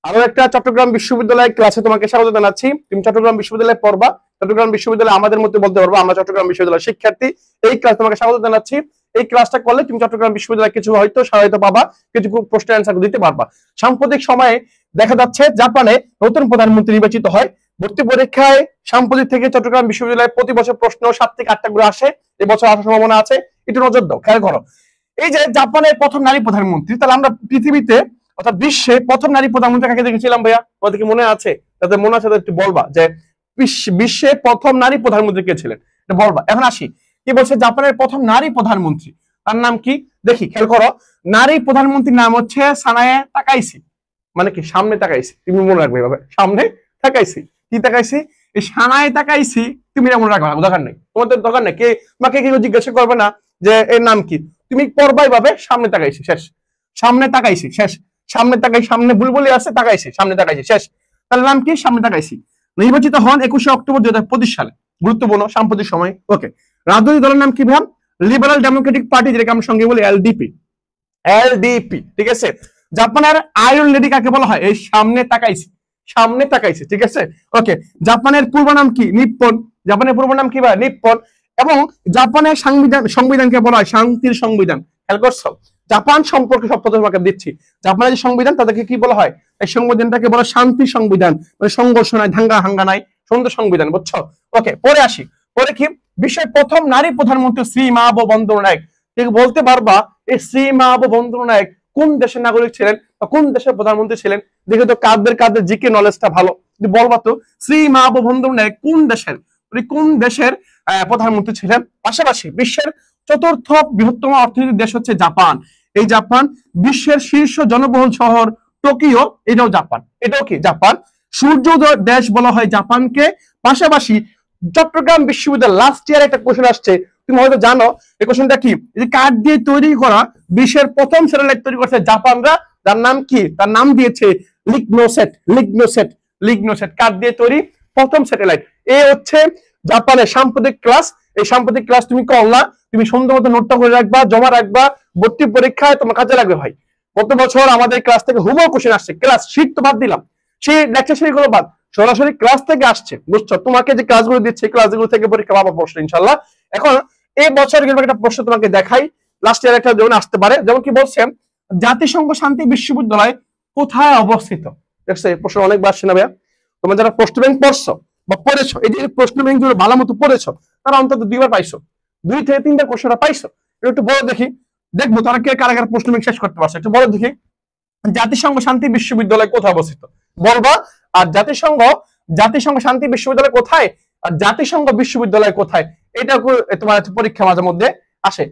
আরো একটা চট্টগ্রাম বিশ্ববিদ্যালয় ক্লাসে তোমাকে স্বাগত জানাচ্ছি। তুমি চট্টগ্রাম বিশ্ববিদ্যালয়ে পড়বা, চট্টগ্রাম বিশ্ববিদ্যালয় আমাদের মধ্যে বলতে পারবো আমরা চট্টগ্রাম বিশ্ববিদ্যালয়ের শিক্ষার্থী। এই ক্লাস তোমাকে স্বাগত জানাচ্ছি। এই ক্লাসটা করলে তুমি চট্টগ্রাম বিশ্ববিদ্যালয়ে কিছু হয়তো সহায়তা পাবা, কিছু প্রশ্নের অ্যান্সার দিতে পারবা। সাম্প্রতিক সময়ে দেখা যাচ্ছে জাপানে নতুন প্রধানমন্ত্রী নির্বাচিত হয়। ভর্তি পরীক্ষায় সাম্প্রতিক থেকে চট্টগ্রাম বিশ্ববিদ্যালয়ে প্রতি বছর প্রশ্ন 7 থেকে 8টা করে আসে। এবছর আসার সম্ভাবনা আছে, একটু নজর দাও, খেয়াল করো। এই যে জাপানের প্রথম নারী প্রধানমন্ত্রী, তাহলে আমরা পৃথিবীতে অর্থাৎ বিশ্বে প্রথম নারী প্রধানমন্ত্রী কাকে দেখেছিলাম ভাইয়া? তোমাদের কি মনে আছে? তাদের মনে আছে একটু বলবা যে বিশ্বে প্রথম নারী প্রধানমন্ত্রী কে ছিলেন, এটা বলবা। এখন আসি, কি বলছে জাপানের প্রথম নারী প্রধানমন্ত্রী, তার নাম কি? দেখি, খেয়াল করো। নারী প্রধানমন্ত্রীর নাম হচ্ছে সানায়ে তাকাইসি। মানে কি? সামনে তাকাইছি, তুমি মনে রাখবে এভাবে, সামনে তাকাইছি। কি তাকাইছি? এই সানায়ে তাকাইছি, তুমি মনে রাখবে, দরকার নেই, তোমাদের দরকার নেই। কে তোমাকে কেউ জিজ্ঞাসা করবে না যে এর নাম কি, তুমি পড়বাই ভাবে সামনে তাকাইছি, শেষ। সামনে তাকাইছি, শেষ। সামনে তাকাই, সামনে বুলবুলি আছে, তাকাইছি, সামনে তাকাইছি, শেষ। তার নাম কি? সামনে তাকাইছি। নির্বাচিত হন 21শে অক্টোবর 2025 সালে। গুরুত্বপূর্ণ সাম্প্রতিক সময়। ওকে, রাজনৈতিক দলের নাম কি ভাই? লিবারাল ডেমোক্রেটিক পার্টি, যেটাকে আমরা সঙ্গে বলি এলডিপি। এলডিপি, ঠিক আছে। জাপানের আয়রন লেডি কাকে বলা হয়? এই সামনে তাকাইছি, সামনে তাকাইছি, ঠিক আছে। ওকে, জাপানের পূর্ব নাম কি? নিপ্পন। জাপানের পূর্ব নাম কি ভাই? নিপ্পন। এবং জাপানের সংবিধানকে বলা হয় শান্তির সংবিধান। খেয়াল করছো? জাপান সম্পর্কে সব তথ্য তোমাকে দিচ্ছি। জাপানের যে সংবিধান, তাদেরকে কি বলা হয়? এই সংবিধানটাকে বলা শান্তির সংবিধান, মানে সংঘর্ষ নাই, দাঙ্গা হাঙ্গা নাই, সুন্দর সংবিধান, বুঝছো? ওকে, পরে আসি। পরে কি? বিশ্বের প্রথম নারী প্রধানমন্ত্রী শ্রী মাহবুব বন্দ্যোপাধ্যায়। ঠিক বলতে পারবা এই শ্রী মাহবুব বন্দ্যোপাধ্যায় কোন দেশের নাগরিক ছিলেন বা কোন দেশের প্রধানমন্ত্রী ছিলেন? দেখে তো কাদের জিকে নলেজটা ভালো, বলবা তো শ্রী মাহবুব বন্দ্যোপাধ্যায় কোন দেশের, কোন দেশের প্রধানমন্ত্রী ছিলেন? পাশাপাশি বিশ্বের চতুর্থ বৃহত্তম অর্থনৈতিক দেশ হচ্ছে জাপান। এই জাপান বিশ্বের শীর্ষ জনবহুল শহর টোকিও, এটাও জাপান। এটাও কি? জাপান। সূর্যোদয় দেশ বলা হয় জাপানকে। পাশাপাশি চট্টগ্রাম বিশ্ববিদ্যালয় লাস্ট ইয়ার একটা কোশ্চেন আসছে, তুমি হয়তো জানো এই কোশ্চেনটা কি? যে কাঠ দিয়ে তৈরি করা বিশ্বের প্রথম স্যাটেলাইট তৈরি করেছে জাপানরা। যার নাম কি? তার নাম দিয়েছে লিগনোসেট। লিগনোসেট, লিগনোসেট, কাঠ দিয়ে তৈরি প্রথম স্যাটেলাইট। এ হচ্ছে জাপানের সাম্প্রতিক ক্লাস। এই সাম্প্রতিক ক্লাস তুমি করলা, তুমি সুন্দর মতো নোটটা করে রাখবা, জমা রাখবা, ভর্তি পরীক্ষায় তোমার কাজে লাগবে ভাই। গত বছর আমাদের ক্লাস থেকে হুবহু কোশ্চেন আসছে, ক্লাস শীট তো বাদ দিলাম, সেই লেকচার সিরিজ গুলো বাদ, সরাসরি ক্লাস থেকে আসছে, বুঝছো? তোমাকে যে ক্লাসগুলো দিচ্ছে ক্লাসগুলো থেকে পরীক্ষা পাবা প্রশ্ন ইনশাল্লাহ। এখন এই বছর কিন্তু একটা প্রশ্ন তোমাকে দেখাই, লাস্ট ইয়ার একটা যেমন আসতে পারে। যেমন কি বলছে, জাতিসংঘ শান্তি বিশ্ববিদ্যালয় কোথায় অবস্থিত? দেখছো এই প্রশ্ন অনেকবার আসছে না ভাইয়া? তোমরা যারা প্রশ্ন ব্যাংক পড়ছো বা পড়েছো, এই যে প্রশ্ন ব্যাংক গুলো ভালো মতো পড়েছো, তারা অন্তত 2বার পাইছো, 2 থেকে 3টা কোশ্চেনটা পাইছো। একটু বড় দেখি, দেখবো তারা কে কারা কারা প্রশ্ন ব্যাংক শেষ করতে পারছে। একটু বড় দেখি, জাতিসংঘ শান্তি বিশ্ববিদ্যালয় কোথায় অবস্থিত বলবা। আর জাতিসংঘ শান্তি বিশ্ববিদ্যালয় কোথায় আর জাতিসংঘ বিশ্ববিদ্যালয় কোথায়, এটা তোমার পরীক্ষা মাঝে মধ্যে আসে।